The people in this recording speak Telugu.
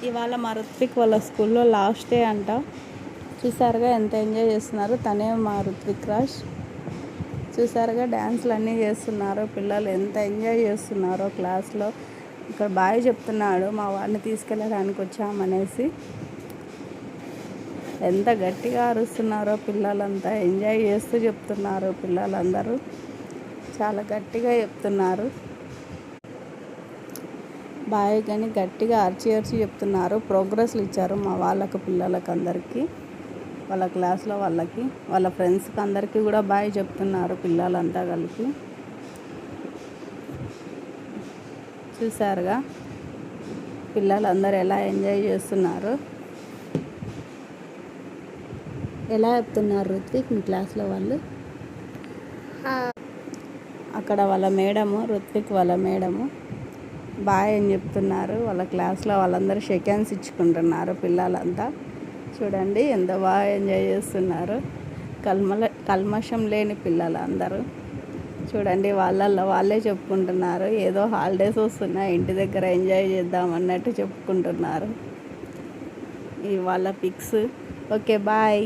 ఇవాళ మా రుత్విక్ వాళ్ళ స్కూల్లో లాస్ట్ డే అంట. చూసారుగా ఎంత ఎంజాయ్ చేస్తున్నారు. తనే మా రుత్విక్ రాజ్. చూసారుగా డ్యాన్స్లు అన్నీ చేస్తున్నారు. పిల్లలు ఎంత ఎంజాయ్ చేస్తున్నారో క్లాస్లో. ఇక్కడ బాయ్ చెప్తున్నాడు మా వాడిని తీసుకెళ్ళడానికి వచ్చామనేసి. ఎంత గట్టిగా అరుస్తున్నారో పిల్లలంతా ఎంజాయ్ చేస్తూ చెప్తున్నారు. పిల్లలందరూ చాలా గట్టిగా చెప్తున్నారు. బాయ్ కానీ గట్టిగా అరిచి చెప్తున్నారు. ప్రోగ్రెస్లు ఇచ్చారు మా వాళ్ళకు పిల్లలకు అందరికీ, వాళ్ళ క్లాస్లో వాళ్ళకి, వాళ్ళ ఫ్రెండ్స్కి అందరికీ కూడా బాయ్ చెప్తున్నారు పిల్లలంతా కలిపి. చూసారుగా పిల్లలందరూ ఎలా ఎంజాయ్ చేస్తున్నారు. ఎలా చెప్తున్నారు రుత్విక్ మీ క్లాస్లో వాళ్ళు? అక్కడ వాళ్ళ మేడము, రుత్విక్ వాళ్ళ మేడము బాయ్ అని చెప్తున్నారు. వాళ్ళ క్లాస్లో వాళ్ళందరూ షేక్ హ్యాండ్స్ ఇచ్చుకుంటున్నారు. పిల్లలంతా చూడండి ఎంత బాగా ఎంజాయ్ చేస్తున్నారు. కల్మషం లేని పిల్లలు అందరూ చూడండి. వాళ్ళే చెప్పుకుంటున్నారు ఏదో హాలిడేస్ వస్తున్నాయి ఇంటి దగ్గర ఎంజాయ్ చేద్దాం అన్నట్టు చెప్పుకుంటున్నారు. వాళ్ళ పిక్స్. Okay bye.